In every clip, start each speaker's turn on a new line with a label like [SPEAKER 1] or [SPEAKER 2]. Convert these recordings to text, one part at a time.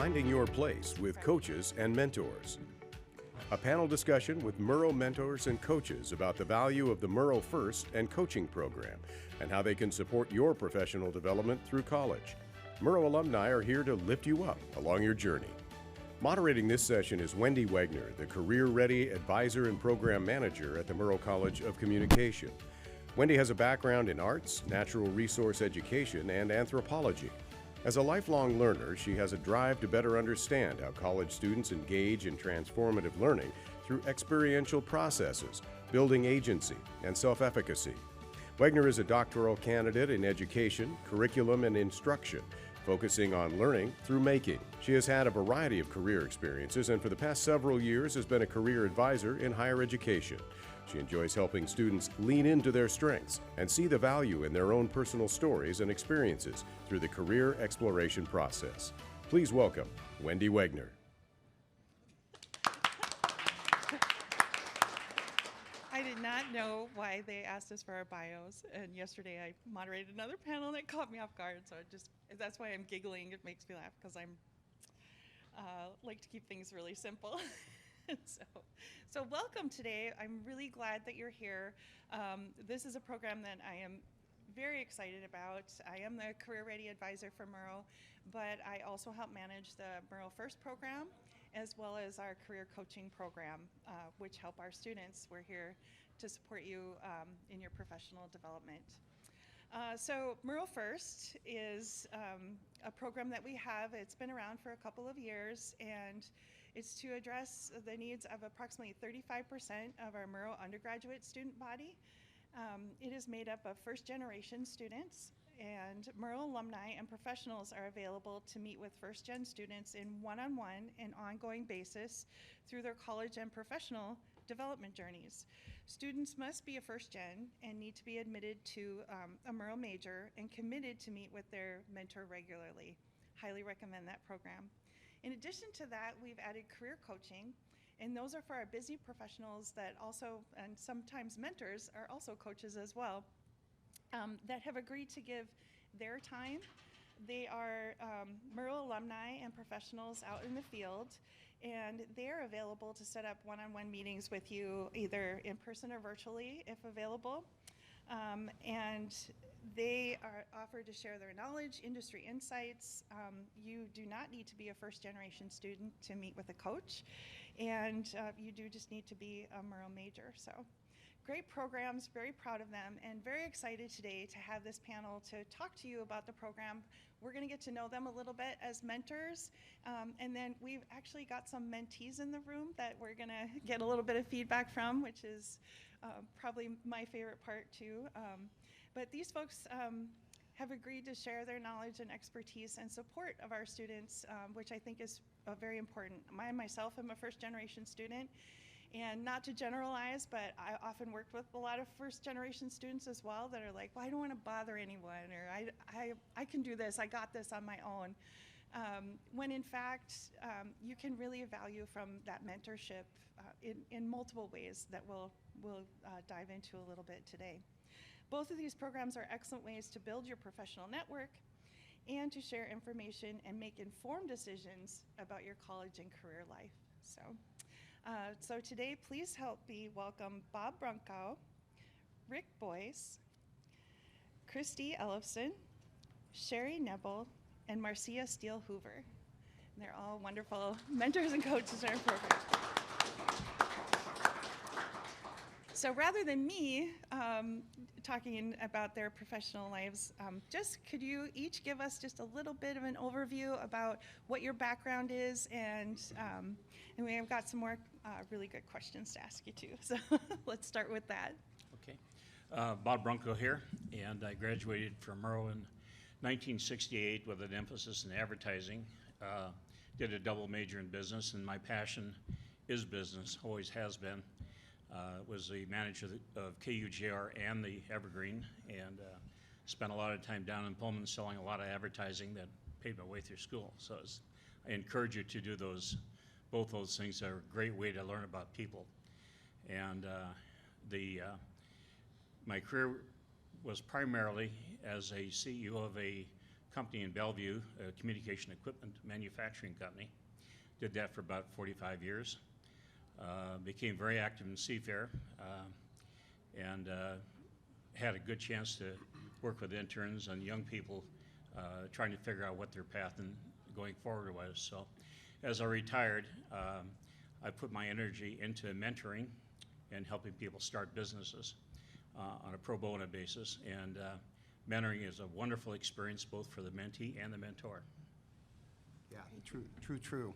[SPEAKER 1] Finding Your Place with Coaches and Mentors. A panel discussion with Murrow mentors and coaches about the value of the Murrow First and coaching program and how they can support your professional development through college. Murrow alumni are here to lift you up along your journey. Moderating this session is Wendy Wegner, the Career Ready Advisor and Program Manager at the Murrow College of Communication. Wendy has a background in arts, natural resource education, and anthropology. As a lifelong learner, she has a drive to better understand how college students engage in transformative learning through experiential processes, building agency, and self-efficacy. Wegner is a doctoral candidate in education, curriculum, and instruction, focusing on learning through making. She has had a variety of career experiences and for the past several years has been a career advisor in higher education. She enjoys helping students lean into their strengths and see the value in their own personal stories and experiences through the career exploration process. Please welcome Wendy Wegner.
[SPEAKER 2] I did not know why they asked us for our bios, and yesterday I moderated another panel that caught me off guard, so that's why I'm giggling. It makes me laugh because I'm like to keep things really simple. So welcome today. I'm really glad that you're here. This is a program that I am very excited about. I am the Career Ready Advisor for Murrow, but I also help manage the Murrow First program as well as our career coaching program, which help our students. We're here to support you in your professional development. So Murrow First is a program that we have. It's been around for a couple of years, and it's to address the needs of approximately 35% of our Murrow undergraduate student body. It is made up of first-generation students, and Murrow alumni and professionals are available to meet with first-gen students in one-on-one and ongoing basis through their college and professional development journeys. Students must be a first-gen and need to be admitted to a Murrow major and committed to meet with their mentor regularly. Highly recommend that program. In addition to that, we've added career coaching, and those are for our busy professionals that also, and sometimes mentors, are also coaches as well, that have agreed to give their time. They are Murrow alumni and professionals out in the field, and they're available to set up one-on-one meetings with you, either in person or virtually, if available. And they are offered to share their knowledge, industry insights. You do not need to be a first-generation student to meet with a coach, and you do just need to be a Murrow major. So, great programs, very proud of them, and very excited today to have this panel to talk to you about the program. We're going to get to know them a little bit as mentors, and then we've actually got some mentees in the room that we're going to get a little bit of feedback from, which is probably my favorite part too. But these folks have agreed to share their knowledge and expertise and support of our students, which I think is very important. I myself am a first-generation student, and not to generalize, but I often worked with a lot of first-generation students as well that are like, well, I don't want to bother anyone, or I can do this, I got this on my own. When in fact, you can really value from that mentorship in multiple ways that we'll dive into a little bit today. Both of these programs are excellent ways to build your professional network and to share information and make informed decisions about your college and career life. So today, please help me welcome Bob Brunkow, Rick Boyce, Christy Ellefson, Sherry Nebel, and Marcia Steele Hoover. And they're all wonderful mentors and coaches in our program. So rather than me talking about their professional lives, just could you each give us just a little bit of an overview about what your background is, and we have got some more really good questions to ask you too. So let's start with that.
[SPEAKER 3] Okay. Bob Brunkow here, and I graduated from Murrow in 1968 with an emphasis in advertising. Did a double major in business, and my passion is business, always has been. Was the manager of KUJR and the Evergreen, and spent a lot of time down in Pullman selling a lot of advertising that paid my way through school. So I encourage you to do both those things are a great way to learn about people. And my career was primarily as a CEO of a company in Bellevue, a communication equipment manufacturing company. Did that for about 45 years. Became very active in Seafair, and had a good chance to work with interns and young people trying to figure out what their path and going forward was. So as I retired, I put my energy into mentoring and helping people start businesses on a pro bono basis. And mentoring is a wonderful experience both for the mentee and the mentor.
[SPEAKER 4] Yeah, true.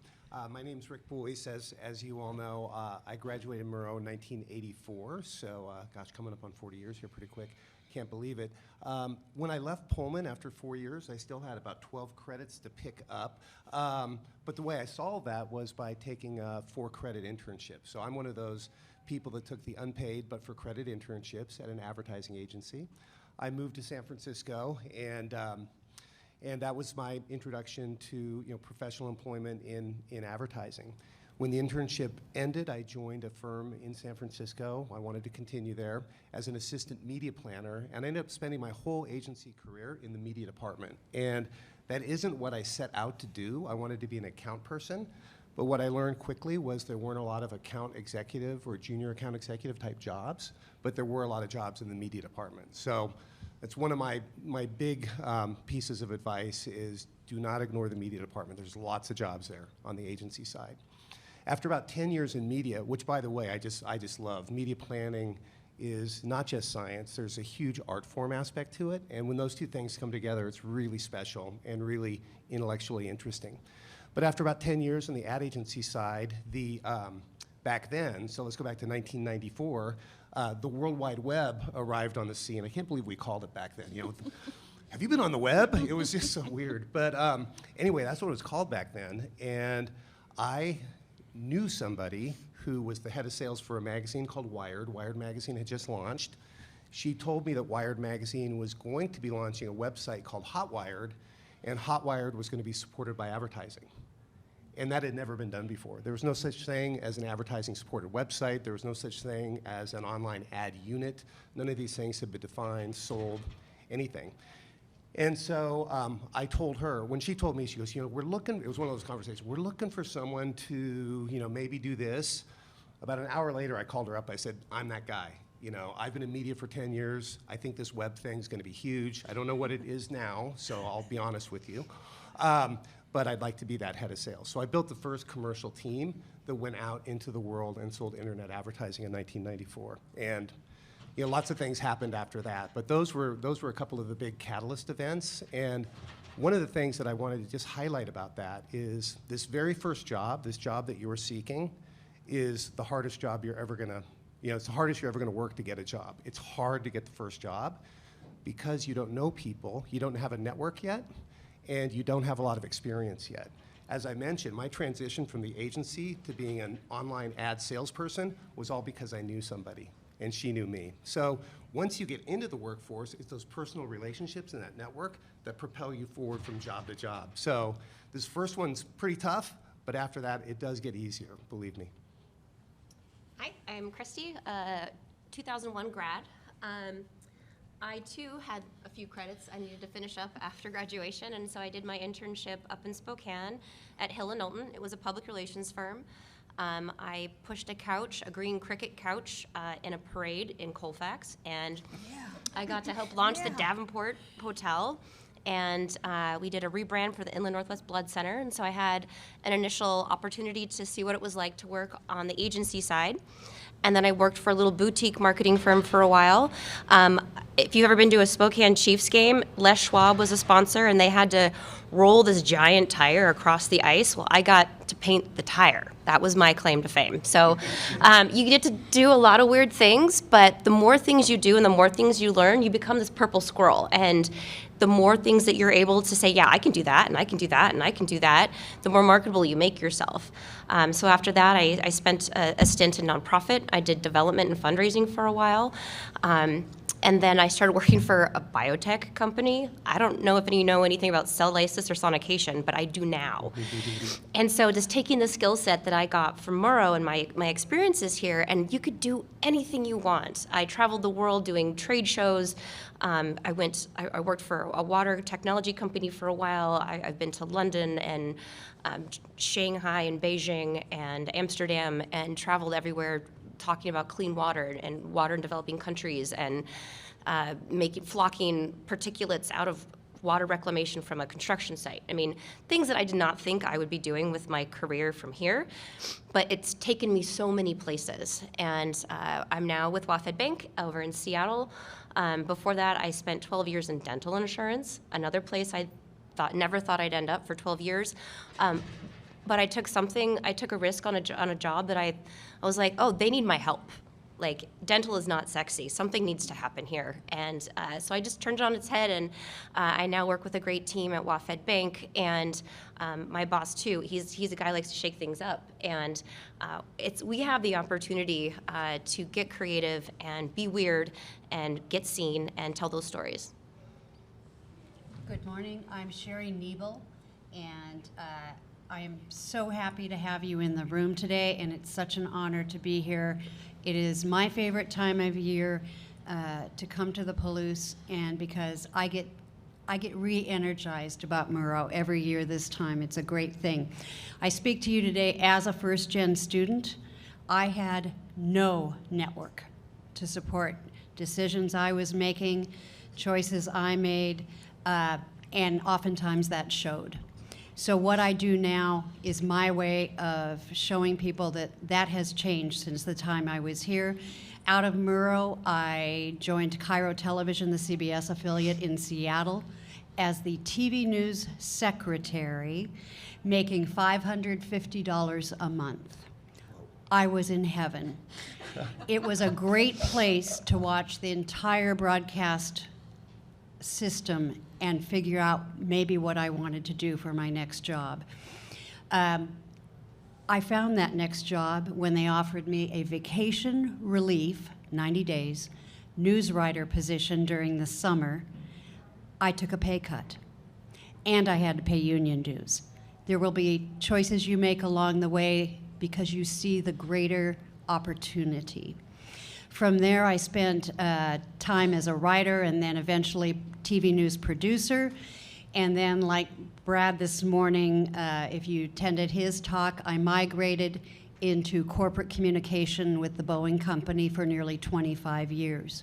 [SPEAKER 4] My name's Rick Boyce. As you all know, I graduated Murrow in 1984, so gosh, coming up on 40 years here pretty quick. Can't believe it. When I left Pullman after 4 years, I still had about 12 credits to pick up. But the way I solved that was by taking a 4-credit internship. So I'm one of those people that took the unpaid but for credit internships at an advertising agency. I moved to San Francisco, and that was my introduction to professional employment in advertising. When the internship ended, I joined a firm in San Francisco. I wanted to continue there as an assistant media planner, and I ended up spending my whole agency career in the media department. And that isn't what I set out to do. I wanted to be an account person, but what I learned quickly was there weren't a lot of account executive or junior account executive type jobs, but there were a lot of jobs in the media department. So that's one of my big pieces of advice is do not ignore the media department. There's lots of jobs there on the agency side. After about 10 years in media, which by the way, I just love, media planning is not just science, there's a huge art form aspect to it, and when those two things come together, it's really special and really intellectually interesting. But after about 10 years on the ad agency side, back then, so let's go back to 1994, the World Wide Web arrived on the scene. I can't believe we called it back then. Have you been on the web? It was just so weird. But anyway, that's what it was called back then. And I knew somebody who was the head of sales for a magazine called Wired. Wired magazine had just launched. She told me that Wired magazine was going to be launching a website called Hotwired, and Hotwired was going to be supported by advertising. And that had never been done before. There was no such thing as an advertising-supported website. There was no such thing as an online ad unit. None of these things had been defined, sold, anything. And so I told her, when she told me, she goes, we're looking, it was one of those conversations, we're looking for someone to, maybe do this. About an hour later, I called her up. I said, I'm that guy. I've been in media for 10 years. I think this web thing's going to be huge. I don't know what it is now, so I'll be honest with you. But I'd like to be that head of sales. So I built the first commercial team that went out into the world and sold internet advertising in 1994. And lots of things happened after that, but those were a couple of the big catalyst events. And one of the things that I wanted to just highlight about that is this very first job, this job that you were seeking, is the hardest job you're ever gonna, it's the hardest you're ever gonna work to get a job. It's hard to get the first job because you don't know people, you don't have a network yet, and you don't have a lot of experience yet. As I mentioned, my transition from the agency to being an online ad salesperson was all because I knew somebody, and she knew me. So once you get into the workforce, it's those personal relationships and that network that propel you forward from job to job. So this first one's pretty tough, but after that, it does get easier, believe me.
[SPEAKER 5] Hi, I'm Christy, 2001 grad. I too had a few credits I needed to finish up after graduation, and so I did my internship up in Spokane at Hill & Knowlton. It was a public relations firm. I pushed a couch, a green cricket couch, in a parade in Colfax, and I got to help launch the Davenport Hotel, and we did a rebrand for the Inland Northwest Blood Center, and so I had an initial opportunity to see what it was like to work on the agency side. And then I worked for a little boutique marketing firm for a while. If you've ever been to a Spokane Chiefs game, Les Schwab was a sponsor, and they had to roll this giant tire across the ice. Well, I got to paint the tire. That was my claim to fame. So you get to do a lot of weird things, but the more things you do and the more things you learn, you become this purple squirrel. And the more things that you're able to say, yeah, I can do that, and I can do that, and I can do that, the more marketable you make yourself. So after that, I spent a stint in nonprofit. I did development and fundraising for a while. And then I started working for a biotech company. I don't know if any of you know anything about cell lysis or sonication, but I do now. And so just taking the skill set that I got from Murrow and my experiences here, and you could do anything you want. I traveled the world doing trade shows. I worked for a water technology company for a while. I've been to London and Shanghai and Beijing and Amsterdam, and traveled everywhere talking about clean water and water in developing countries, and flocking particulates out of water reclamation from a construction site. I mean, things that I did not think I would be doing with my career from here, but it's taken me so many places. And I'm now with WaFd Bank over in Seattle. Before that, I spent 12 years in dental insurance, another place I never thought I'd end up for 12 years. But I took a risk on a job that I was like, oh, they need my help. Like, dental is not sexy. Something needs to happen here. And so I just turned it on its head, and I now work with a great team at WaFd Bank. And my boss, too, he's a guy who likes to shake things up. And we have the opportunity to get creative and be weird and get seen and tell those stories.
[SPEAKER 6] Good morning. I'm Sherry Niebel, and I am so happy to have you in the room today, and it's such an honor to be here. It is my favorite time of year to come to the Palouse, and because I get re-energized about Murrow every year this time. It's a great thing. I speak to you today as a first-gen student. I had no network to support decisions I was making, choices I made, and oftentimes that showed. So what I do now is my way of showing people that has changed since the time I was here. Out of Murrow, I joined Cairo Television, the CBS affiliate in Seattle, as the TV news secretary, making $550 a month. I was in heaven. It was a great place to watch the entire broadcast system and figure out maybe what I wanted to do for my next job. I found that next job when they offered me a vacation relief, 90 days, news writer position during the summer. I took a pay cut, and I had to pay union dues. There will be choices you make along the way because you see the greater opportunity. From there, I spent time as a writer and then eventually TV news producer. And then, like Brad this morning, if you attended his talk, I migrated into corporate communication with the Boeing Company for nearly 25 years.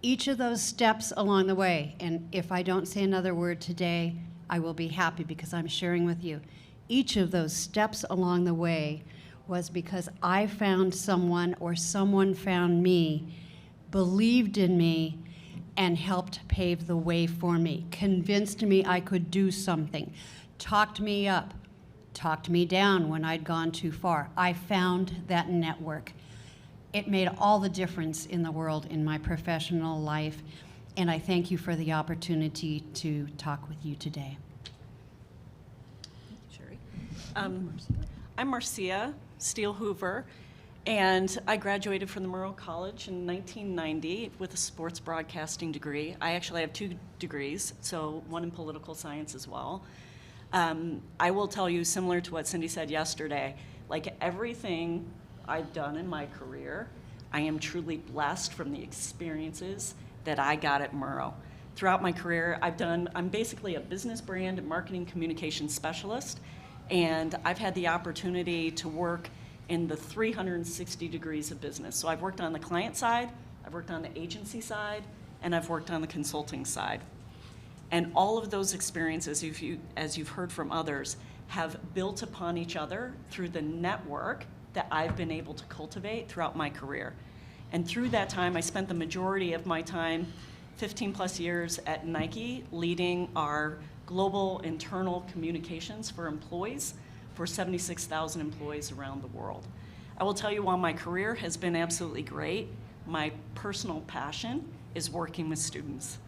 [SPEAKER 6] Each of those steps along the way, and if I don't say another word today, I will be happy because I'm sharing with you. Each of those steps along the way was because I found someone or someone found me, believed in me, and helped pave the way for me, convinced me I could do something, talked me up, talked me down when I'd gone too far. I found that network. It made all the difference in the world in my professional life, and I thank you for the opportunity to talk with you today.
[SPEAKER 7] Sherry. I'm Marcia Steele Hoover, and I graduated from the Murrow College in 1990 with a sports broadcasting degree. I actually have 2 degrees, so one in political science as well. I will tell you, similar to what Cindy said yesterday, like everything I've done in my career, I am truly blessed from the experiences that I got at Murrow. Throughout my career, I'm basically a business brand and marketing communication specialist, and I've had the opportunity to work in the 360 degrees of business. So I've worked on the client side, I've worked on the agency side, and I've worked on the consulting side. And all of those experiences, as you've heard from others, have built upon each other through the network that I've been able to cultivate throughout my career. And through that time, I spent the majority of my time, 15 plus years at Nike, leading our global internal communications for employees, for 76,000 employees around the world. I will tell you, while my career has been absolutely great, my personal passion is working with students.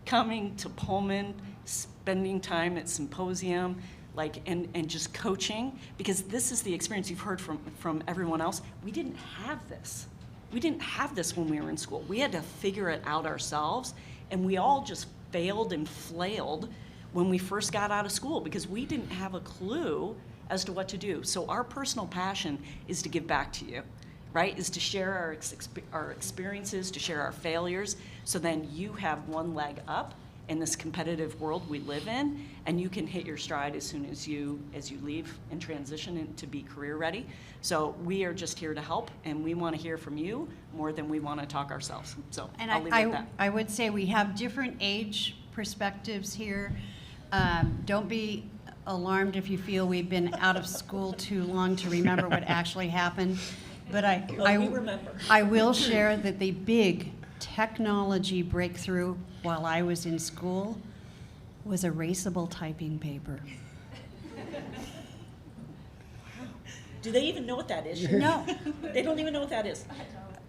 [SPEAKER 7] Coming to Pullman, spending time at Symposium, and just coaching, because this is the experience you've heard from everyone else. We didn't have this. We didn't have this when we were in school. We had to figure it out ourselves, and we all just failed and flailed when we first got out of school because we didn't have a clue as to what to do. So our personal passion is to give back to you, right? Is to share our experiences, to share our failures, so then you have one leg up in this competitive world we live in, and you can hit your stride as soon as you leave and transition to be career ready. So we are just here to help, and we want to hear from you more than we want to talk ourselves. So
[SPEAKER 6] And
[SPEAKER 7] I'll leave it at that.
[SPEAKER 6] I would say we have different age perspectives here. Don't be alarmed if you feel we've been out of school too long to remember what actually happened. But
[SPEAKER 7] we remember.
[SPEAKER 6] I will share that the big technology breakthrough while I was in school was erasable typing paper.
[SPEAKER 7] Do they even know what that is?
[SPEAKER 6] No.
[SPEAKER 7] They don't even know what that is.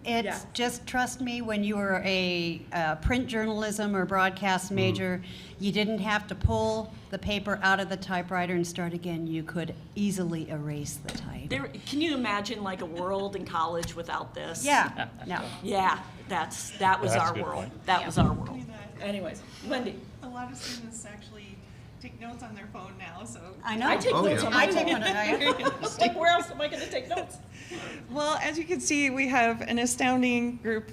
[SPEAKER 6] It's
[SPEAKER 7] Yeah.
[SPEAKER 6] just, trust me, when you were a print journalism or broadcast major, you didn't have to pull the paper out of the typewriter and start again. You could easily erase the type.
[SPEAKER 7] Can you imagine like a world in college without this?
[SPEAKER 6] Yeah, no.
[SPEAKER 7] Yeah, that was
[SPEAKER 3] That's a
[SPEAKER 7] our
[SPEAKER 3] good
[SPEAKER 7] world.
[SPEAKER 3] point.
[SPEAKER 7] That was our world.
[SPEAKER 2] Doing that.
[SPEAKER 7] Anyways, Wendy.
[SPEAKER 2] A lot of students actually take notes on their phone now, so.
[SPEAKER 6] I know.
[SPEAKER 7] I take notes on my
[SPEAKER 6] I take
[SPEAKER 7] phone.
[SPEAKER 6] one.
[SPEAKER 7] Like, where else am I gonna take notes?
[SPEAKER 2] Well, as you can see, we have an astounding group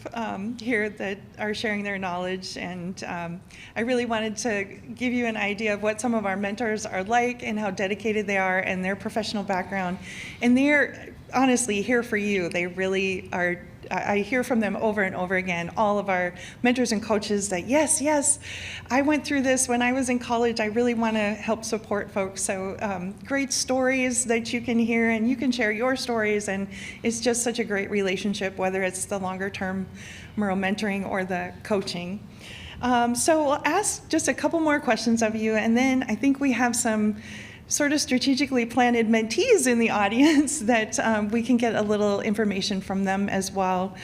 [SPEAKER 2] here that are sharing their knowledge, and I really wanted to give you an idea of what some of our mentors are like and how dedicated they are and their professional background. And they're honestly here for you. They really are. I hear from them over and over again, all of our mentors and coaches, that yes, I went through this when I was in college. I really want to help support folks. So great stories that you can hear, and you can share your stories, and it's just such a great relationship, whether it's the longer term Murrow mentoring or the coaching. So I'll ask just a couple more questions of you, and then I think we have some sort of strategically planted mentees in the audience that we can get a little information from them as well.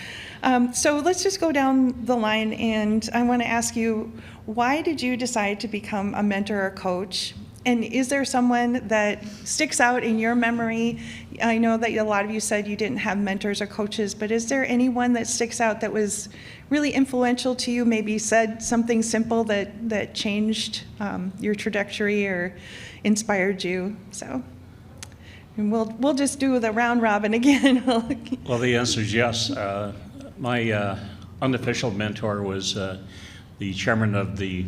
[SPEAKER 2] So let's just go down the line, and I want to ask you, why did you decide to become a mentor or coach? And is there someone that sticks out in your memory? I know that a lot of you said you didn't have mentors or coaches, but is there anyone that sticks out that was really influential to you, maybe said something simple that changed your trajectory or inspired you? So, and we'll just do the round robin again.
[SPEAKER 3] Well, the answer is yes. My unofficial mentor was the chairman of the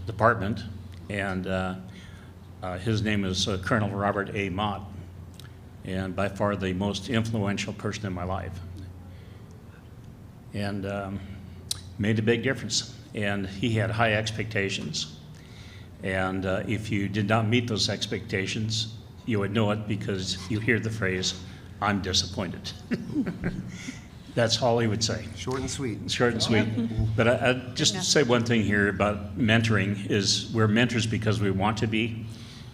[SPEAKER 3] department, and his name is Colonel Robert A. Mott, and by far the most influential person in my life. And made a big difference. And he had high expectations. And if you did not meet those expectations, you would know it because you hear the phrase, "I'm disappointed." That's all he would say.
[SPEAKER 4] Short and sweet.
[SPEAKER 3] Short and sweet. But I just say one thing here about mentoring is we're mentors because we want to be.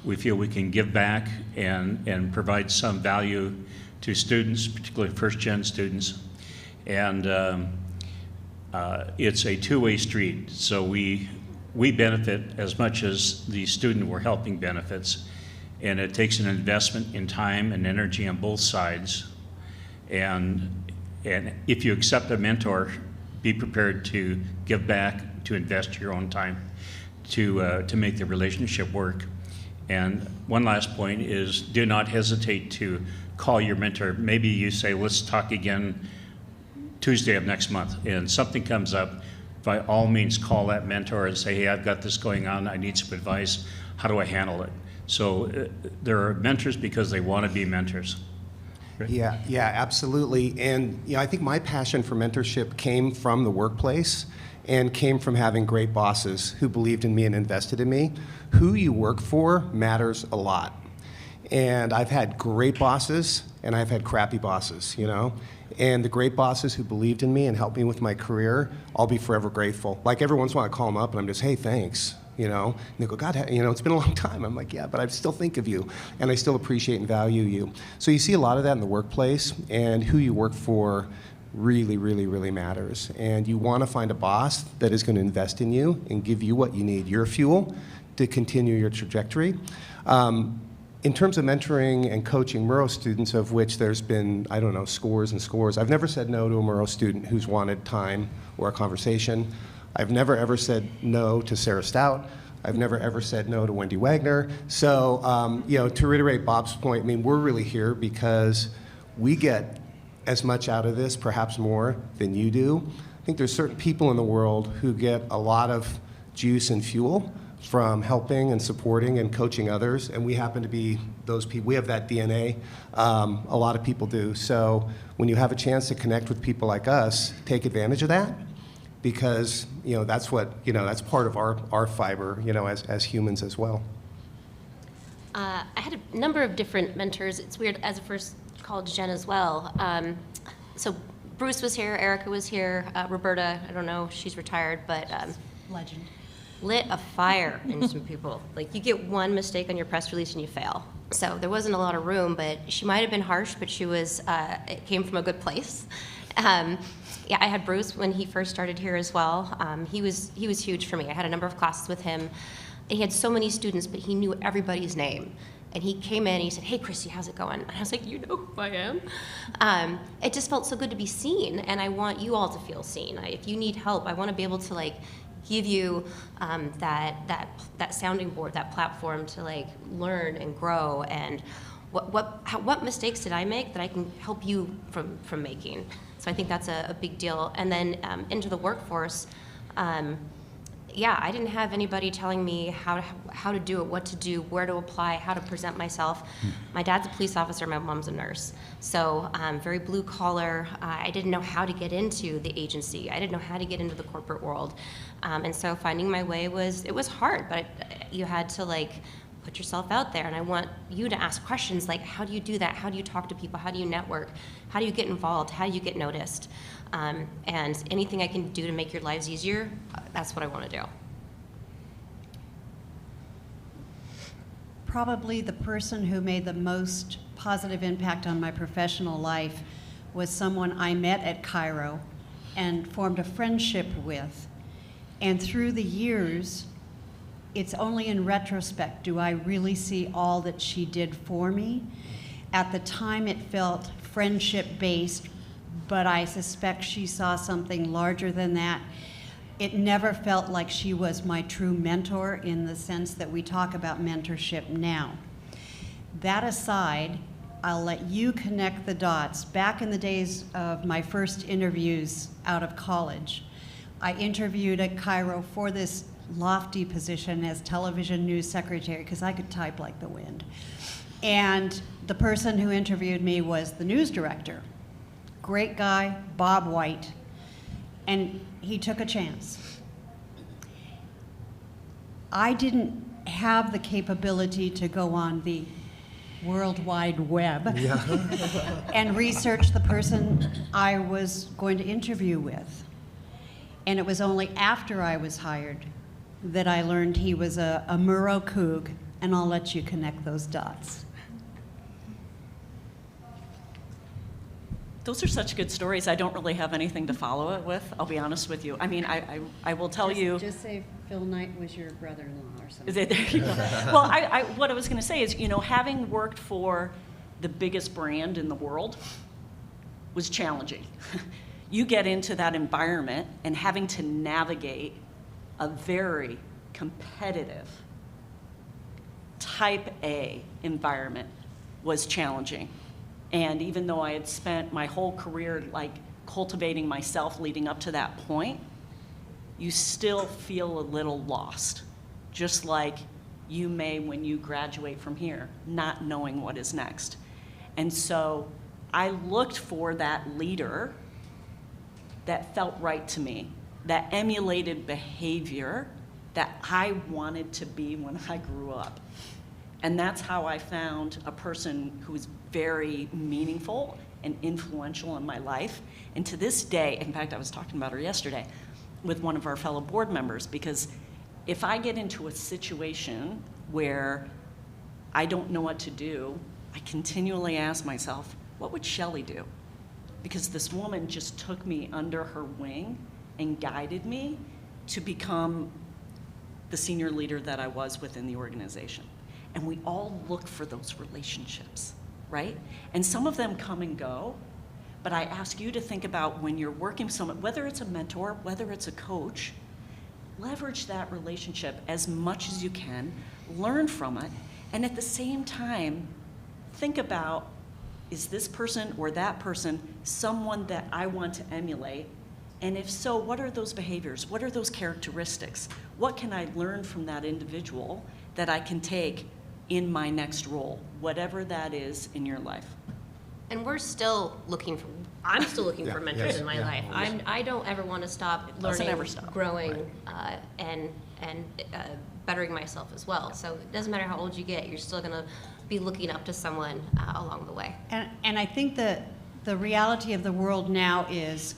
[SPEAKER 3] We feel we can give back and provide some value to students, particularly first-gen students. And it's a two-way street. So we benefit as much as the student we're helping benefits. And it takes an investment in time and energy on both sides. And if you accept a mentor, be prepared to give back, to invest your own time, to make the relationship work. And one last point is, do not hesitate to call your mentor. Maybe you say, let's talk again Tuesday of next month, and something comes up. By all means, call that mentor and say, hey, I've got this going on. I need some advice. How do I handle it? So there are mentors because they want to be mentors.
[SPEAKER 4] Yeah, absolutely. And I think my passion for mentorship came from the workplace and came from having great bosses who believed in me and invested in me. Who you work for matters a lot. And I've had great bosses and I've had crappy bosses, And the great bosses who believed in me and helped me with my career, I'll be forever grateful. Like every once in a while I call them up and I'm just, hey, thanks. And they go, God, it's been a long time. I'm like, yeah, but I still think of you, and I still appreciate and value you. So you see a lot of that in the workplace, and who you work for really, really, really matters. And you want to find a boss that is going to invest in you and give you what you need, your fuel, to continue your trajectory. In terms of mentoring and coaching Murrow students, of which there's been, scores and scores, I've never said no to a Murrow student who's wanted time or a conversation. I've never, ever said no to Sarah Stout. I've never ever said no to Wendy Wagner. So, you know, to reiterate Bob's point, I mean, we're really here because we get as much out of this, perhaps more, than you do. I think there's certain people in the world who get a lot of juice and fuel from helping and supporting and coaching others, and we happen to be those people. We have that DNA. A lot of people do. So when you have a chance to connect with people like us, take advantage of that, because you know that's what that's part of our fiber, as humans as well.
[SPEAKER 5] I had a number of different mentors. It's weird, as a first college gen as well. So Bruce was here, Erica was here, Roberta, I don't know, she's retired, but
[SPEAKER 6] Legend.
[SPEAKER 5] lit a fire in some people. Like, you get one mistake on your press release and you fail. So there wasn't a lot of room, but she might have been harsh, but she was, it came from a good place. Yeah, I had Bruce when he first started here as well. He was huge for me. I had a number of classes with him. And he had so many students, but he knew everybody's name. And he came in and he said, "Hey, Christy, how's it going?" And I was like, "You know who I am." It just felt so good to be seen, and I want you all to feel seen. If you need help, I want to be able to give you that sounding board, that platform to learn and grow. And what mistakes did I make that I can help you from making? So I think that's a big deal. And then into the workforce. Yeah, I didn't have anybody telling me how to do it, what to do, where to apply, how to present myself. My dad's a police officer, my mom's a nurse. So very blue collar. I didn't know how to get into the agency. I didn't know how to get into the corporate world. And so finding my way was hard, but you had to put yourself out there. And I want you to ask questions like, how do you do that? How do you talk to people? How do you network? How do you get involved? How do you get noticed? And anything I can do to make your lives easier, that's what I want to do.
[SPEAKER 6] Probably the person who made the most positive impact on my professional life was someone I met at Cairo and formed a friendship with. And through the years, it's only in retrospect do I really see all that she did for me. At the time, it felt friendship-based, but I suspect she saw something larger than that. It never felt like she was my true mentor in the sense that we talk about mentorship now. That aside, I'll let you connect the dots. Back in the days of my first interviews out of college, I interviewed at Cairo for this lofty position as television news secretary because I could type like the wind. And the person who interviewed me was the news director. Great guy, Bob White, and he took a chance. I didn't have the capability to go on the World Wide Web and research the person I was going to interview with. And it was only after I was hired that I learned he was a Murrow Coug, and I'll let you connect those dots.
[SPEAKER 7] Those are such good stories. I don't really have anything to follow it with, I'll be honest with you. I mean, I will tell you.
[SPEAKER 6] Just say Phil Knight was your brother-in-law or something.
[SPEAKER 7] Is it, there you go. Well, what I was going to say is, having worked for the biggest brand in the world was challenging. You get into that environment and having to navigate a very competitive type A environment was challenging. And even though I had spent my whole career cultivating myself leading up to that point, you still feel a little lost, just like you may when you graduate from here, not knowing what is next. And so I looked for that leader that felt right to me, that emulated behavior that I wanted to be when I grew up. And that's how I found a person who's very meaningful and influential in my life. And to this day, in fact, I was talking about her yesterday with one of our fellow board members, because if I get into a situation where I don't know what to do, I continually ask myself, what would Shelley do? Because this woman just took me under her wing and guided me to become the senior leader that I was within the organization. And we all look for those relationships, right? And some of them come and go, but I ask you to think about when you're working with someone, whether it's a mentor, whether it's a coach, leverage that relationship as much as you can, learn from it, and at the same time, think about, is this person or that person someone that I want to emulate? And if so, what are those behaviors? What are those characteristics? What can I learn from that individual that I can take in my next role, whatever that is in your life?
[SPEAKER 5] And we're still looking for, I'm still looking for mentors
[SPEAKER 4] yes,
[SPEAKER 5] in my
[SPEAKER 4] yeah.
[SPEAKER 5] life. I don't ever want to stop
[SPEAKER 7] Doesn't
[SPEAKER 5] learning,
[SPEAKER 7] ever stop.
[SPEAKER 5] growing, and bettering myself as well. So it doesn't matter how old you get, you're still going to be looking up to someone along the way.
[SPEAKER 6] And I think that the reality of the world now is,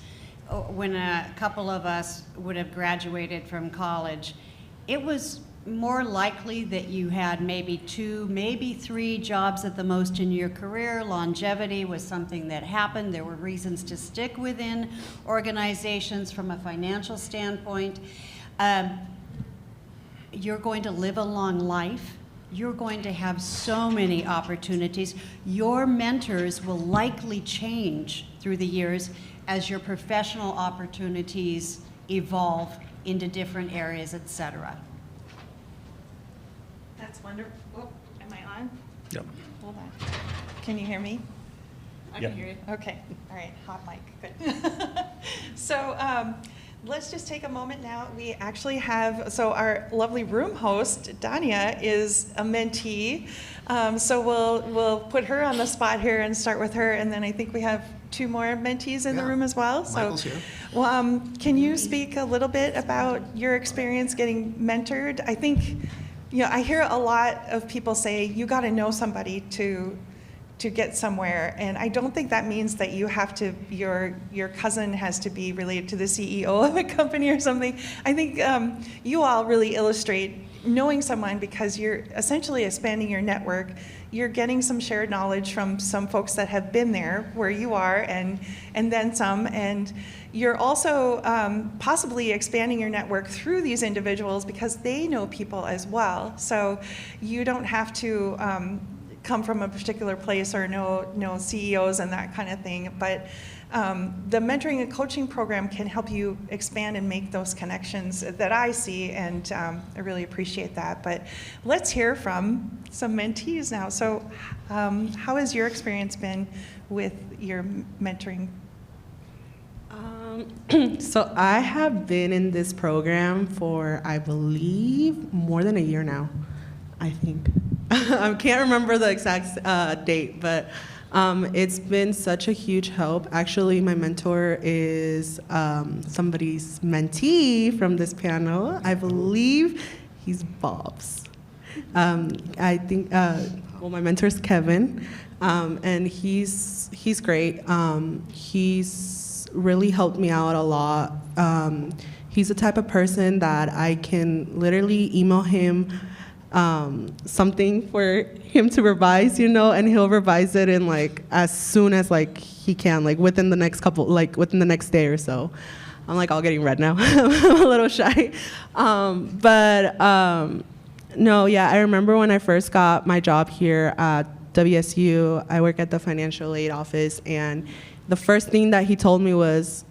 [SPEAKER 6] when a couple of us would have graduated from college, it was more likely that you had maybe 2, maybe 3 jobs at the most in your career. Longevity was something that happened. There were reasons to stick within organizations from a financial standpoint. You're going to live a long life. You're going to have so many opportunities. Your mentors will likely change through the years as your professional opportunities evolve into different areas, et cetera.
[SPEAKER 2] That's wonderful. Oh, am I on?
[SPEAKER 3] Yep.
[SPEAKER 2] Hold on. Can you hear me?
[SPEAKER 7] I
[SPEAKER 3] Yeah.
[SPEAKER 7] can hear you.
[SPEAKER 2] Okay, all right, hot mic, good. So let's just take a moment now. We actually have, so our lovely room host, Dania, is a mentee. So we'll put her on the spot here and start with her, and then I think we have 2 more mentees in the
[SPEAKER 4] Yeah.
[SPEAKER 2] room as well. So,
[SPEAKER 4] Michael's here.
[SPEAKER 2] well, can you speak a little bit about your experience getting mentored? I think, I hear a lot of people say, you got to know somebody to get somewhere, and I don't think that means that you have to, your cousin has to be related to the CEO of a company or something. I think you all really illustrate knowing someone because you're essentially expanding your network. You're getting some shared knowledge from some folks that have been there where you are, and then some, and you're also possibly expanding your network through these individuals because they know people as well. So you don't have to come from a particular place or know CEOs and that kind of thing, but the mentoring and coaching program can help you expand and make those connections that I see, and I really appreciate that. But let's hear from some mentees now. So how has your experience been with your mentoring?
[SPEAKER 8] So I have been in this program for, I believe, more than a year now, I think. I can't remember the exact date, but it's been such a huge help. Actually, my mentor is somebody's mentee from this panel. I believe he's Bob's. I think, well, my mentor is Kevin, and he's great. He's really helped me out a lot. He's the type of person that I can literally email him something for him to revise, and he'll revise it in as soon as he can, within the next within the next day or so. I'm all getting red now. I'm a little shy. No, yeah, I remember when I first got my job here at WSU, I work at the financial aid office, and the first thing that he told me was,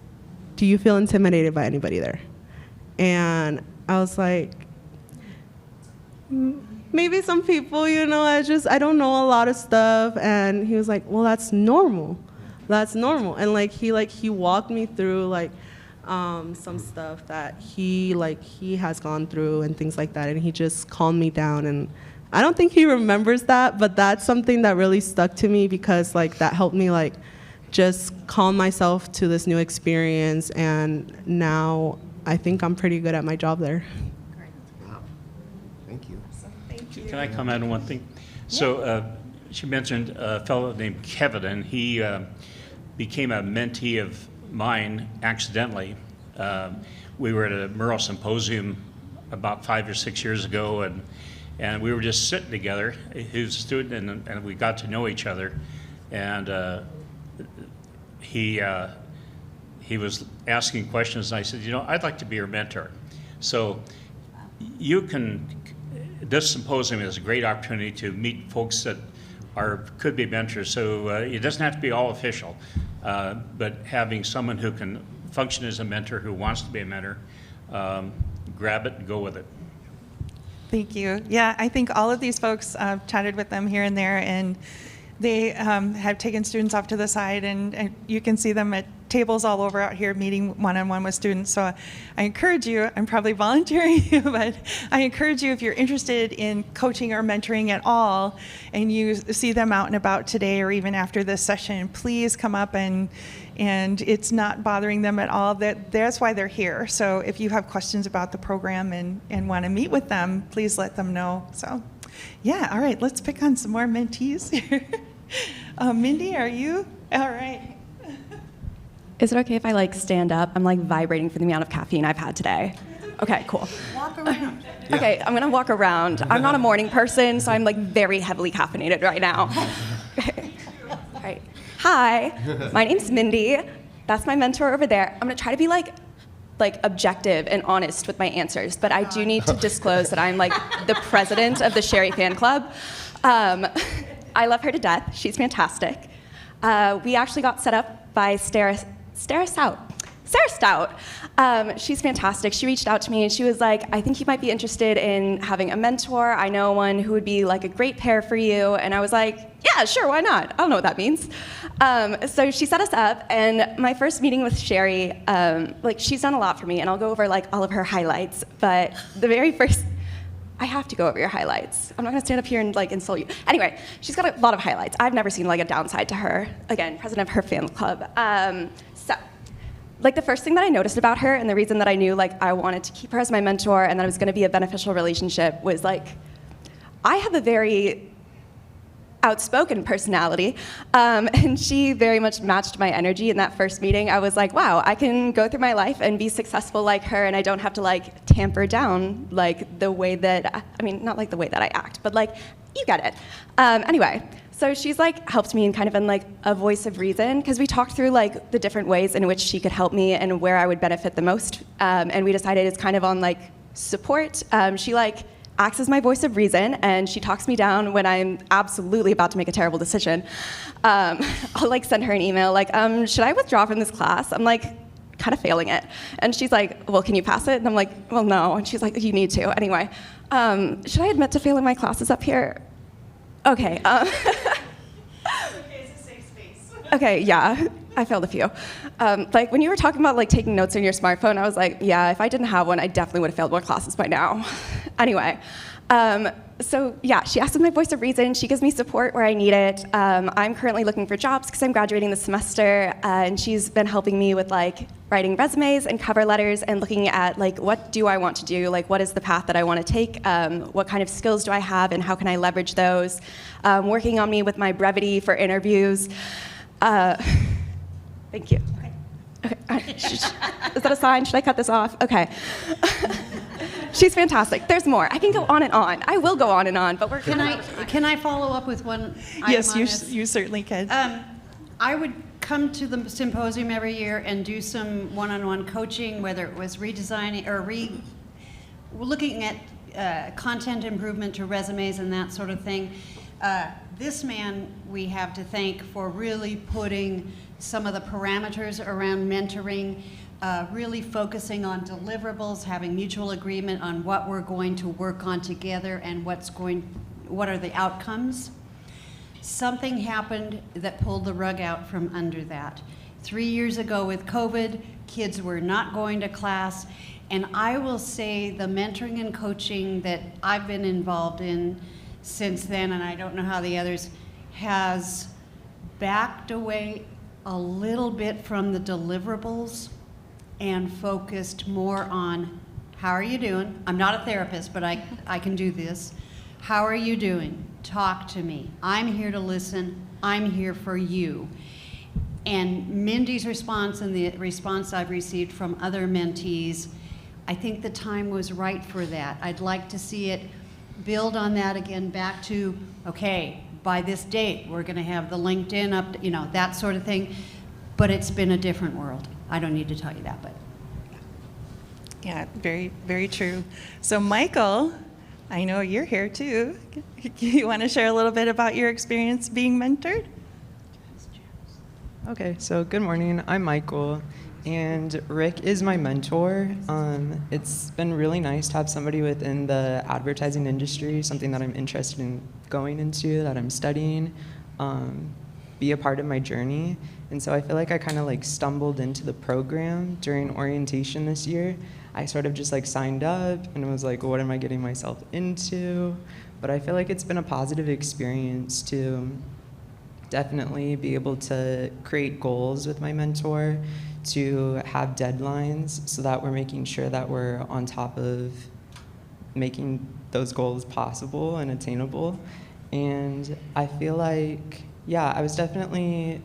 [SPEAKER 8] do you feel intimidated by anybody there? And I was like, maybe some people, I don't know a lot of stuff. And he was like, well, that's normal. That's normal. And he walked me through some stuff that he has gone through and things like that. And he just calmed me down. And I don't think he remembers that, but that's something that really stuck to me because that helped me just calm myself to this new experience. And now I think I'm pretty good at my job there.
[SPEAKER 4] Wow. Thank you.
[SPEAKER 2] Thank you.
[SPEAKER 3] Can I comment on one thing? So she mentioned a fellow named Kevin, and he became a mentee of mine accidentally. We were at a Merle symposium about 5 or 6 years ago, and we were just sitting together. He was a student, and we got to know each other. And he was asking questions, and I said, I'd like to be your mentor. So this symposium is a great opportunity to meet folks that could be mentors. So it doesn't have to be all official, but having someone who can function as a mentor, who wants to be a mentor, grab it and go with it.
[SPEAKER 2] Thank you. Yeah, I think all of these folks, chatted with them here and there, and they have taken students off to the side, and you can see them at tables all over out here meeting one-on-one with students. So I encourage you, I'm probably volunteering you, but I encourage you, if you're interested in coaching or mentoring at all, and you see them out and about today or even after this session, please come up, and it's not bothering them at all. That's why they're here. So if you have questions about the program and want to meet with them, please let them know. So yeah, all right, let's pick on some more mentees here. Mindy, are you? All right.
[SPEAKER 9] Is it okay if I like stand up? I'm like vibrating from the amount of caffeine I've had today. Okay, cool.
[SPEAKER 6] Walk around.
[SPEAKER 9] Okay, I'm gonna walk around. I'm not a morning person, so I'm like very heavily caffeinated right now. Okay. All right. Hi, my name's Mindy. That's my mentor over there. I'm gonna try to be like objective and honest with my answers, but I do need to disclose that I'm like the president of the Sherry fan club. I love her to death. She's fantastic. We actually got set up by Sarah Stout. She's fantastic. She reached out to me and she was like, I think you might be interested in having a mentor. I know one who would be like a great pair for you. And I was like, yeah, sure, why not? I don't know what that means. So she set us up, and my first meeting with Sherry, like she's done a lot for me, and I'll go over like all of her highlights, but the very first, I have to go over your highlights. I'm not gonna stand up here and like insult you. Anyway, she's got a lot of highlights. I've never seen like a downside to her. Again, president of her fan club. So, like the first thing that I noticed about her, and the reason that I knew like I wanted to keep her as my mentor and that it was gonna be a beneficial relationship, was like, I have a very outspoken personality, and she very much matched my energy in that first meeting. I was like, wow, I can go through my life and be successful like her, and I don't have to like tamper down like the way that, I mean, not like the way that I act, but like, you get it. Anyway, so she's like helped me in kind of in like a voice of reason, because we talked through like the different ways in which she could help me and where I would benefit the most, and we decided it's kind of on like support. She like acts as my voice of reason, and she talks me down when I'm absolutely about to make a terrible decision. I'll like send her an email like, should I withdraw from this class? I'm like kind of failing it. And she's like, well, can you pass it? And I'm like, well, no. And she's like, you need to. Anyway, should I admit to failing my classes up here? Okay.
[SPEAKER 2] Okay, it's a safe space.
[SPEAKER 9] Okay, yeah, I failed a few. Like when you were talking about like taking notes on your smartphone, I was like, yeah, if I didn't have one, I definitely would have failed more classes by now. Anyway, so yeah, she acts as my voice of reason. She gives me support where I need it. I'm currently looking for jobs because I'm graduating this semester, and she's been helping me with like writing resumes and cover letters and looking at like, what do I want to do? Like, what is the path that I want to take? What kind of skills do I have and how can I leverage those? Working on me with my brevity for interviews. Thank you. Okay. Is that a sign? Should I cut this off? Okay. She's fantastic. There's more. I can go on and on. I will go on and on, but we're
[SPEAKER 6] Can I follow up with one item
[SPEAKER 2] Yes,
[SPEAKER 6] on this?
[SPEAKER 2] you certainly can.
[SPEAKER 6] I would come to the symposium every year and do some one-on-one coaching, whether it was redesigning or looking at content improvement to resumes and that sort of thing. This man we have to thank for really putting some of the parameters around mentoring, really focusing on deliverables, having mutual agreement on what we're going to work on together and what are the outcomes. Something happened that pulled the rug out from under that. 3 years ago with COVID, kids were not going to class, and I will say the mentoring and coaching that I've been involved in since then, and I don't know how the others, has backed away a little bit from the deliverables and focused more on how are you doing? I'm not a therapist, but I can do this. How are you doing? Talk to me. I'm here to listen. I'm here for you. And Mindy's response and the response I've received from other mentees, I think the time was right for that. I'd like to see it build on that again back to, okay, by this date, we're gonna have the LinkedIn up, you know, that sort of thing. But it's been a different world. I don't need to tell you that, but.
[SPEAKER 2] Yeah, very, very true. So Michael, I know you're here too. You want to share a little bit about your experience being mentored?
[SPEAKER 10] Okay, so good morning. I'm Michael, and Rick is my mentor. It's been really nice to have somebody within the advertising industry, something that I'm interested in going into, that I'm studying, be a part of my journey. And so I feel like I kind of like stumbled into the program during orientation this year. I sort of just like signed up and was like, what am I getting myself into? But I feel like it's been a positive experience to definitely be able to create goals with my mentor, to have deadlines so that we're making sure that we're on top of making those goals possible and attainable. And I feel like, yeah, I was definitely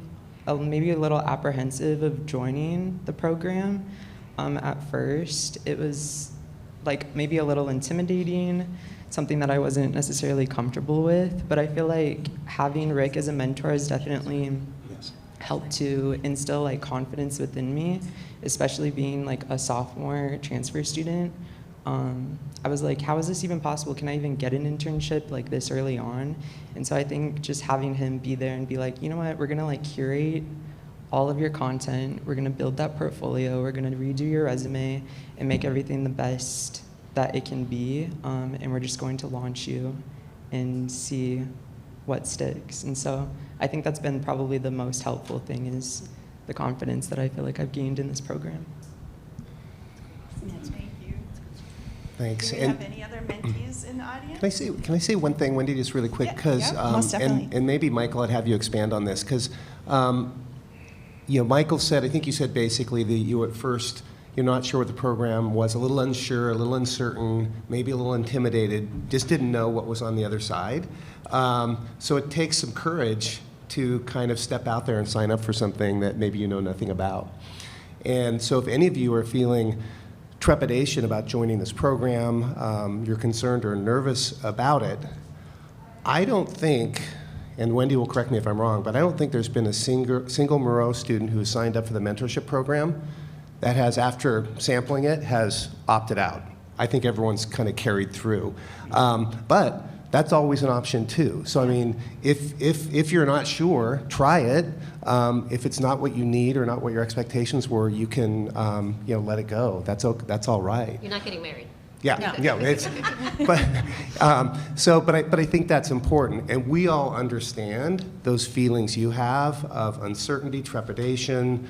[SPEAKER 10] maybe a little apprehensive of joining the program at first. It was like maybe a little intimidating, something that I wasn't necessarily comfortable with, but I feel like having Rick as a mentor has definitely helped to instill like confidence within me, especially being like a sophomore transfer student. I was like, how is this even possible? Can I even get an internship like this early on? And so I think just having him be there and be like, you know what, we're gonna like curate all of your content, we're gonna build that portfolio, we're gonna redo your resume and make everything the best that it can be, and we're just going to launch you and see what sticks. And so I think that's been probably the most helpful thing, is the confidence that I feel like I've gained in this program.
[SPEAKER 2] Thank you.
[SPEAKER 4] Thanks.
[SPEAKER 2] Do we have any other mentees in the audience?
[SPEAKER 4] Can I say one thing, Wendy, just really quick? Because
[SPEAKER 2] most definitely.
[SPEAKER 4] and maybe Michael, I'd have you expand on this, because you know, Michael said, I think you said basically that you at first, you're not sure what the program was, a little unsure, a little uncertain, maybe a little intimidated, just didn't know what was on the other side. So it takes some courage to kind of step out there and sign up for something that maybe you know nothing about. And so if any of you are feeling trepidation about joining this program, you're concerned or nervous about it, I don't think, and Wendy will correct me if I'm wrong, but I don't think there's been a single Moreau student who signed up for the mentorship program that has, after sampling it, has opted out. I think everyone's kind of carried through. But that's always an option too. So I mean, if you're not sure, try it. If it's not what you need or not what your expectations were, you can you know, let it go. That's all right.
[SPEAKER 5] You're not getting married.
[SPEAKER 4] Yeah, yeah. It's, but I think that's important, and we all understand those feelings you have of uncertainty, trepidation,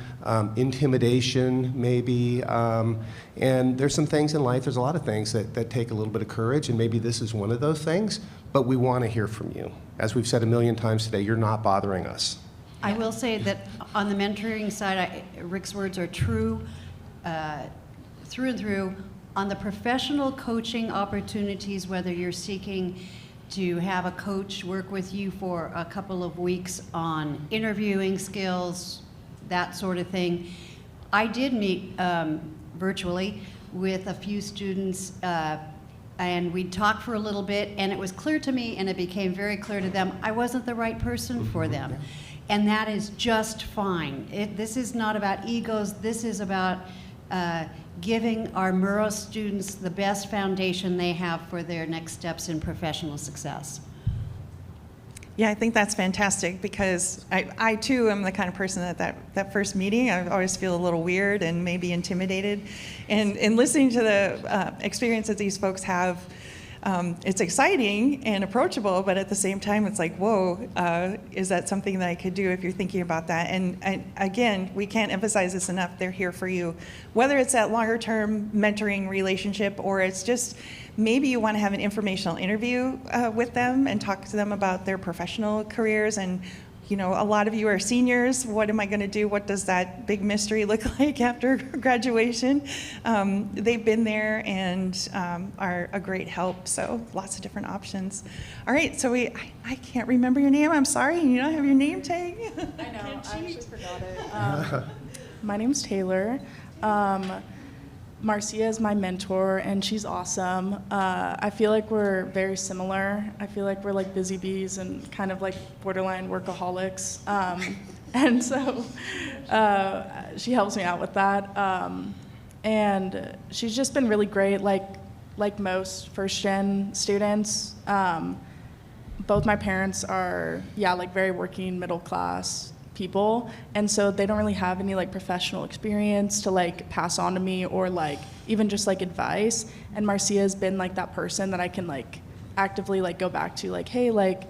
[SPEAKER 4] intimidation, maybe. And there's some things in life. There's a lot of things that take a little bit of courage, and maybe this is one of those things. But we want to hear from you. As we've said a million times today, you're not bothering us.
[SPEAKER 6] I will say that on the mentoring side, Rick's words are true, through and through. On the professional coaching opportunities, whether you're seeking to have a coach work with you for a couple of weeks on interviewing skills, that sort of thing, I did meet virtually with a few students, and we talked for a little bit, and it was clear to me, and it became very clear to them, I wasn't the right person for them. And that is just fine. This is not about egos. This is about giving our Murrow students the best foundation they have for their next steps in professional success.
[SPEAKER 2] Yeah, I think that's fantastic, because I too am the kind of person that first meeting, I always feel a little weird and maybe intimidated. And listening to the experience that these folks have, it's exciting and approachable, but at the same time, it's like, whoa, is that something that I could do if you're thinking about that? And again, we can't emphasize this enough. They're here for you. Whether it's that longer term mentoring relationship, or it's just maybe you want to have an informational interview with them and talk to them about their professional careers. And you know, a lot of you are seniors. What am I going to do? What does that big mystery look like after graduation? They've been there and are a great help. So lots of different options. All right, so I can't remember your name. I'm sorry. You don't have your name tag.
[SPEAKER 11] I know. I actually forgot it. My name's Taylor. Marcia is my mentor, and she's awesome. I feel like we're very similar. I feel like we're like busy bees and kind of like borderline workaholics. And so she helps me out with that. And she's just been really great, like most first-gen students. Both my parents are, like very working middle class people, and so they don't really have any like professional experience to like pass on to me, or like even just like advice. And Marcia has been like that person that I can like actively like go back to, like, hey, like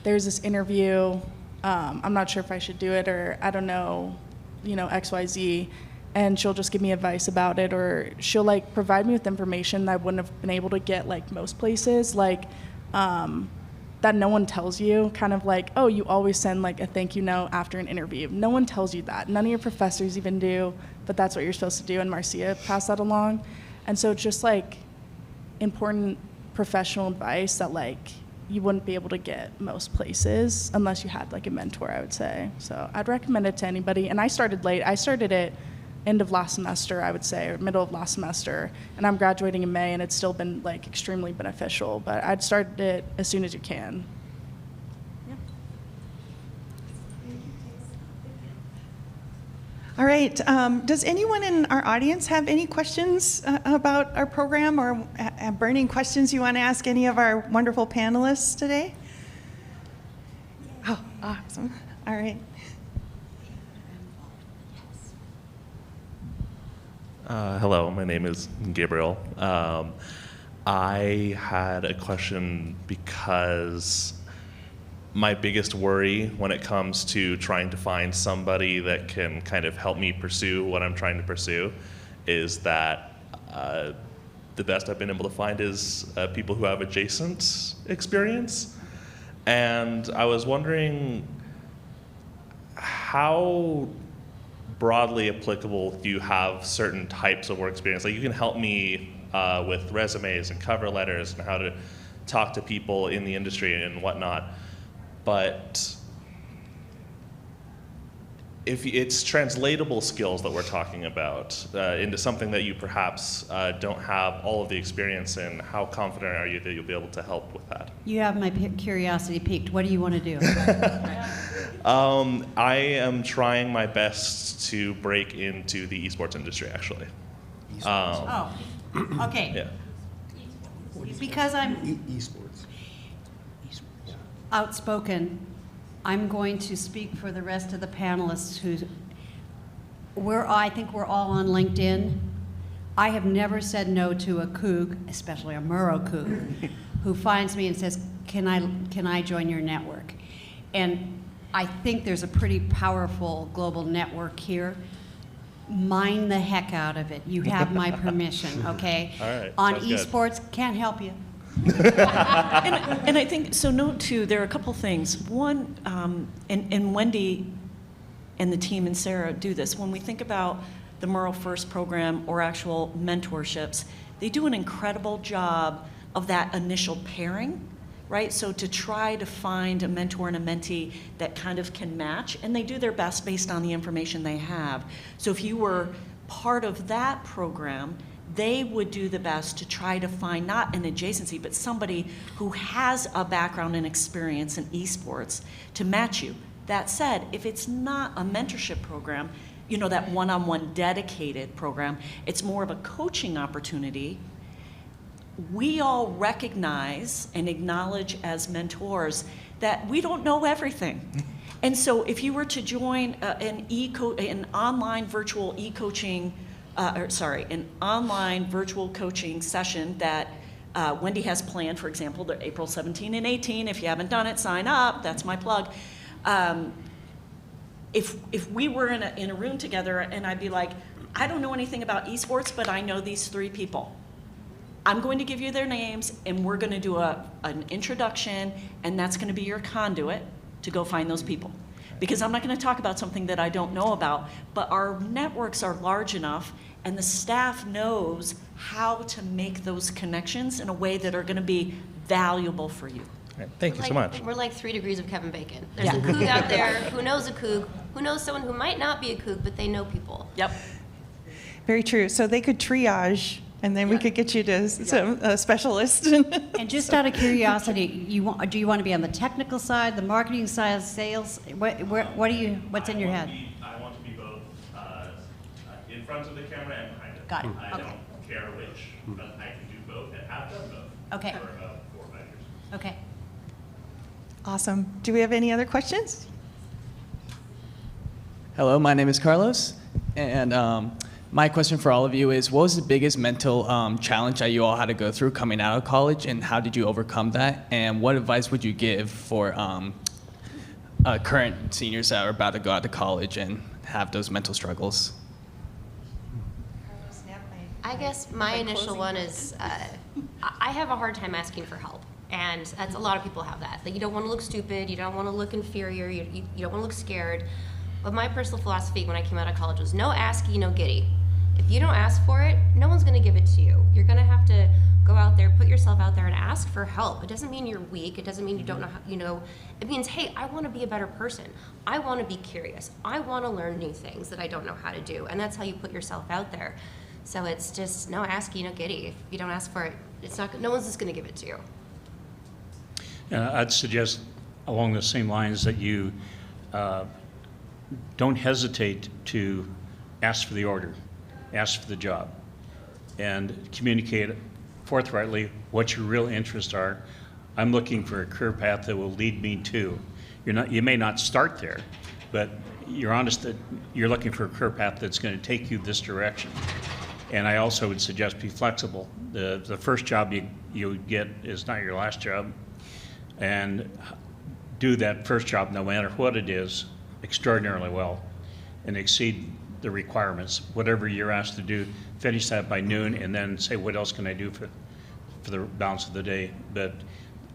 [SPEAKER 11] there's this interview, I'm not sure if I should do it, or I don't know, you know, XYZ, and she'll just give me advice about it, or she'll like provide me with information that I wouldn't have been able to get like most places, like that no one tells you, kind of like, oh, you always send like a thank you note after an interview. No one tells you that. None of your professors even do, but that's what you're supposed to do, and Marcia passed that along. And so it's just like important professional advice that like you wouldn't be able to get most places unless you had like a mentor, I would say. So I'd recommend it to anybody. And I started late. I started it end of last semester, I would say, or middle of last semester, and I'm graduating in May, and it's still been like extremely beneficial, but I'd start it as soon as you can.
[SPEAKER 12] All right. Does anyone in our audience have any questions about our program, or burning questions you want to ask any of our wonderful panelists today? Oh, awesome. All right.
[SPEAKER 13] Hello, my name is Gabriel. I had a question because my biggest worry when it comes to trying to find somebody that can kind of help me pursue what I'm trying to pursue is that the best I've been able to find is people who have adjacent experience. And I was wondering, how broadly applicable do you have certain types of work experience? Like, you can help me with resumes and cover letters and how to talk to people in the industry and whatnot, but if it's translatable skills that we're talking about into something that you perhaps don't have all of the experience in, how confident are you that you'll be able to help with that?
[SPEAKER 6] You have my curiosity piqued. What do you want to do?
[SPEAKER 13] I am trying my best to break into the esports industry, actually.
[SPEAKER 6] Oh, okay.
[SPEAKER 13] Yeah.
[SPEAKER 6] Because I'm
[SPEAKER 4] Esports.
[SPEAKER 6] outspoken, I'm going to speak for the rest of the panelists I think we're all on LinkedIn. I have never said no to a Coug, especially a Murrow Coug, who finds me and says, can I join your network? And I think there's a pretty powerful global network here. Mine the heck out of it. You have my permission, okay?
[SPEAKER 13] All right,
[SPEAKER 6] On
[SPEAKER 13] sounds good.
[SPEAKER 6] esports, can't help you.
[SPEAKER 7] And I think, so note too, there are a couple things. One, and Wendy and the team and Sarah do this. When we think about the Murrow First program or actual mentorships, they do an incredible job of that initial pairing, right? So to try to find a mentor and a mentee that kind of can match, and they do their best based on the information they have. So if you were part of that program, they would do the best to try to find not an adjacency, but somebody who has a background and experience in esports to match you. That said, if it's not a mentorship program, you know, that one-on-one dedicated program, it's more of a coaching opportunity. We all recognize and acknowledge as mentors that we don't know everything. And so if you were to join an online virtual e-coaching an online virtual coaching session that Wendy has planned, for example, the April 17 and 18. If you haven't done it, sign up. That's my plug. If we were in a room together and I'd be like, I don't know anything about esports, but I know these 3 people. I'm going to give you their names, and we're going to do an introduction, and that's going to be your conduit to go find those people. Because I'm not going to talk about something that I don't know about, but our networks are large enough and the staff knows how to make those connections in a way that are going to be valuable for you.
[SPEAKER 13] Right, thank you so much.
[SPEAKER 5] We're like 3 degrees of Kevin Bacon. There's a Coug out there who knows a Coug, who knows someone who might not be a Coug, but they know people.
[SPEAKER 7] Yep.
[SPEAKER 12] Very true. So they could triage, and then we could get you to some specialist.
[SPEAKER 6] And just out of curiosity, do you want to be on the technical side, the marketing side, sales? What's in your head?
[SPEAKER 13] I want to be both in front of the camera and behind it.
[SPEAKER 6] Got it.
[SPEAKER 13] I don't care which, but I can do both and have done both
[SPEAKER 6] Okay.
[SPEAKER 13] for about 4 or 5 years.
[SPEAKER 6] Okay.
[SPEAKER 12] Awesome. Do we have any other questions?
[SPEAKER 14] Hello, my name is Carlos, and my question for all of you is, what was the biggest mental challenge that you all had to go through coming out of college, and how did you overcome that? And what advice would you give for current seniors that are about to go out to college and have those mental struggles?
[SPEAKER 5] I guess my initial one is I have a hard time asking for help. And that's, a lot of people have that. Like, you don't want to look stupid, you don't want to look inferior, you don't want to look scared. But my personal philosophy when I came out of college was no asky, no giddy. If you don't ask for it, no one's going to give it to you. You're going to have to go out there, put yourself out there and ask for help. It doesn't mean you're weak. It doesn't mean you don't know how, it means, hey, I want to be a better person. I want to be curious. I want to learn new things that I don't know how to do. And that's how you put yourself out there. So it's just no asky, no giddy. If you don't ask for it, no one's just going to give it to you.
[SPEAKER 3] I'd suggest along the same lines that you don't hesitate to ask for the order, ask for the job, and communicate forthrightly what your real interests are. I'm looking for a career path that will lead me to. You may not start there, but you're honest that you're looking for a career path that's going to take you this direction. And I also would suggest be flexible. The first job you get is not your last job. And do that first job, no matter what it is, extraordinarily well and exceed the requirements. Whatever you're asked to do, finish that by noon and then say, what else can I do for the balance of the day? But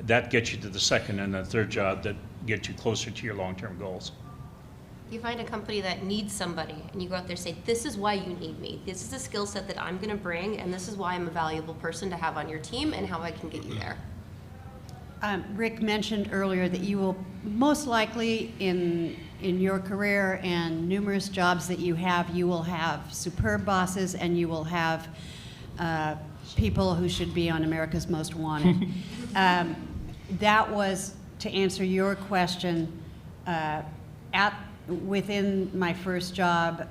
[SPEAKER 3] that gets you to the second and the third job that get you closer to your long-term goals.
[SPEAKER 5] You find a company that needs somebody and you go out there and say, this is why you need me. This is the skill set that I'm going to bring, and this is why I'm a valuable person to have on your team and how I can get you there.
[SPEAKER 6] Rick mentioned earlier that you will most likely in your career and numerous jobs that you will have superb bosses, and you will have people who should be on America's Most Wanted. That was to answer your question. Within my first job,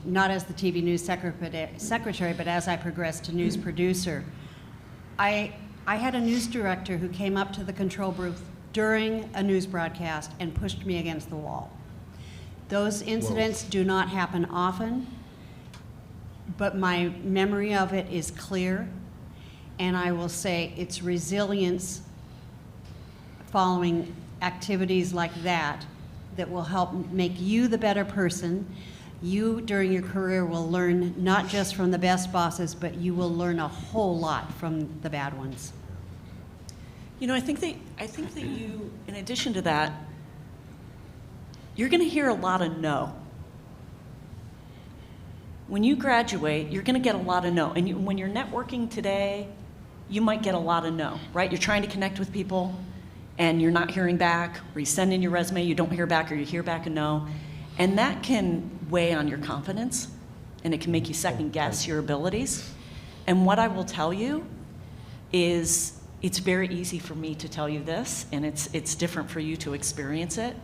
[SPEAKER 6] not as the TV news secretary, but as I progressed to news producer, I had a news director who came up to the control booth during a news broadcast and pushed me against the wall. Those incidents do not happen often, but my memory of it is clear, and I will say it's resilience following activities like that that will help make you the better person. You, during your career, will learn not just from the best bosses, but you will learn a whole lot from the bad ones.
[SPEAKER 7] I think that you, in addition to that, you're going to hear a lot of no. When you graduate, you're going to get a lot of no. And when you're networking today, you might get a lot of no, right? You're trying to connect with people, and you're not hearing back, or you send in your resume, you don't hear back, or you hear back a no. And that can weigh on your confidence, and it can make you second guess your abilities. And what I will tell you is, it's very easy for me to tell you this, and it's different for you to experience it,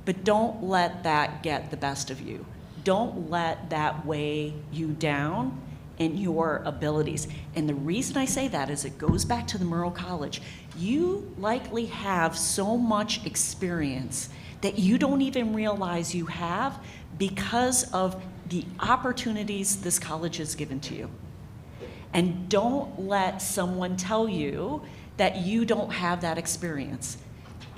[SPEAKER 7] but don't let that get the best of you. Don't let that weigh you down in your abilities. And the reason I say that is it goes back to the Murrow College. You likely have so much experience that you don't even realize you have because of the opportunities this college has given to you. And don't let someone tell you that you don't have that experience.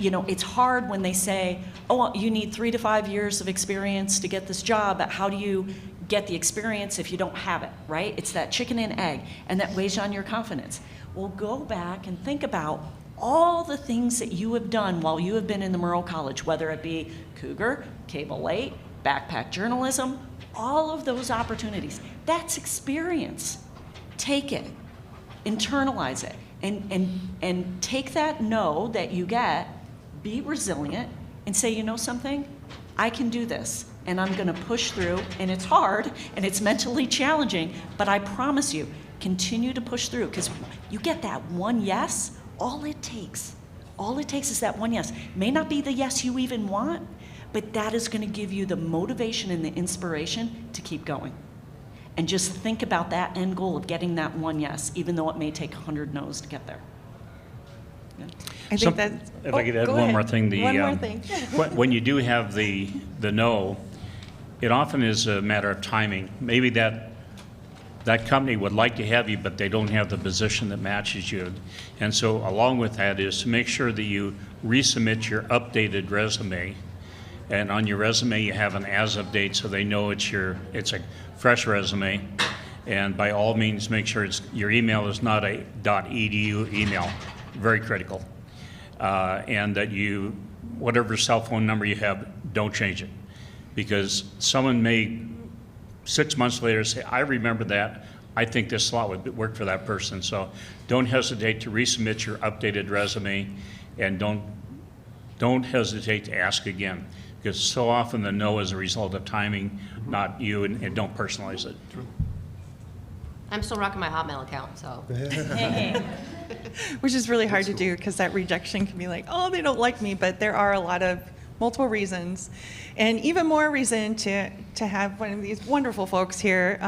[SPEAKER 7] It's hard when they say, oh, you need 3 to 5 years of experience to get this job, but how do you get the experience if you don't have it, right? It's that chicken and egg, and that weighs on your confidence. Well, go back and think about all the things that you have done while you have been in the Murrow College, whether it be Cougar, Cable 8, backpack journalism, all of those opportunities. That's experience. Take it, internalize it, and take that no that you get, be resilient, and say, you know something? I can do this, and I'm going to push through, and it's hard, and it's mentally challenging, but I promise you, continue to push through, because you get that one yes, all it takes is that one yes. May not be the yes you even want, but that is going to give you the motivation and the inspiration to keep going. And just think about that end goal of getting that one yes, even though it may take 100 no's to get there. Yeah.
[SPEAKER 11] I think that.
[SPEAKER 3] If I could add one more thing.
[SPEAKER 11] One more thing.
[SPEAKER 3] When you do have the no, it often is a matter of timing. Maybe that company would like to have you, but they don't have the position that matches you. And so along with that is to make sure that you resubmit your updated resume. And on your resume, you have an as-of date so they know it's a fresh resume. And by all means, make sure your email is not a .edu email, very critical. And that whatever cell phone number you have, don't change it. Because someone may 6 months later say, I remember that, I think this slot would work for that person. So don't hesitate to resubmit your updated resume, and don't hesitate to ask again. Because so often the no is a result of timing, not you, and don't personalize it.
[SPEAKER 5] I'm still rocking my Hotmail account, so.
[SPEAKER 12] Which is really hard to do because that rejection can be like, oh, they don't like me, but there are a lot of multiple reasons. And even more reason to have one of these wonderful folks here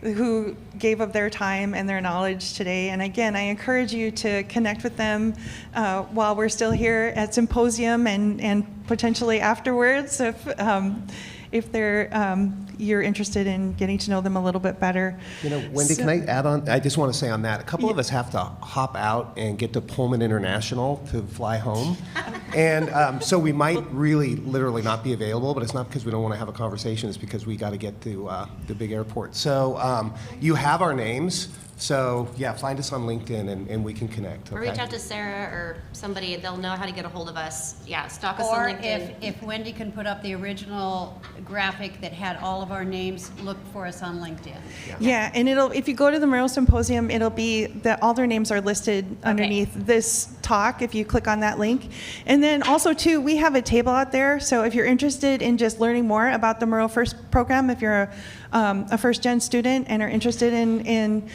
[SPEAKER 12] who gave up their time and their knowledge today. And again, I encourage you to connect with them while we're still here at Symposium and potentially afterwards if you're interested in getting to know them a little bit better.
[SPEAKER 4] You know, Wendy, can I add on? I just want to say on that, a couple of us have to hop out and get to Pullman International to fly home. And so we might really literally not be available, but it's not because we don't want to have a conversation, it's because we got to get to the big airport. So you have our names. So yeah, find us on LinkedIn and we can connect.
[SPEAKER 5] Or
[SPEAKER 4] okay?
[SPEAKER 5] reach out to Sarah or somebody, they'll know how to get a hold of us. Yeah, stalk us on
[SPEAKER 6] Or
[SPEAKER 5] LinkedIn.
[SPEAKER 6] if Wendy can put up the original graphic that had all of our names, look for us on LinkedIn.
[SPEAKER 12] Yeah, and if you go to the Murrow Symposium, it'll be that all their names are listed underneath this talk if you click on that link. And then also too, we have a table out there. So if you're interested in just learning more about the Murrow First program, if you're a first-gen student and are interested in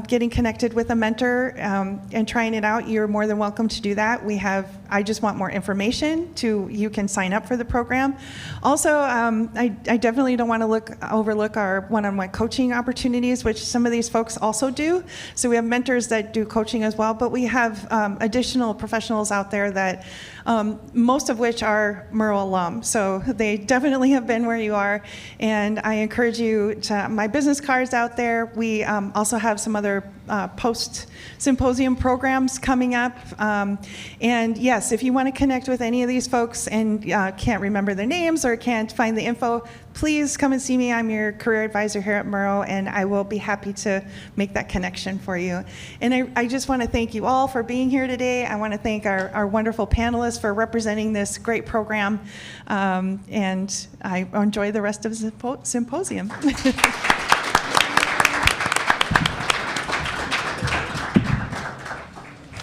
[SPEAKER 12] getting connected with a mentor and trying it out, you're more than welcome to do that. We have I Just Want More Information you can sign up for the program. Also, I definitely don't want to overlook our one-on-one coaching opportunities, which some of these folks also do. So we have mentors that do coaching as well, but we have additional professionals out there that most of which are Murrow alum. So they definitely have been where you are, and I encourage you to, my business card's out there. We also have some other post-symposium programs coming up. And yes, if you want to connect with any of these folks and can't remember their names or can't find the info, please come and see me. I'm your career advisor here at Murrow, and I will be happy to make that connection for you. And I just want to thank you all for being here today. I want to thank our wonderful panelists for representing this great program. And I enjoy the rest of the symposium.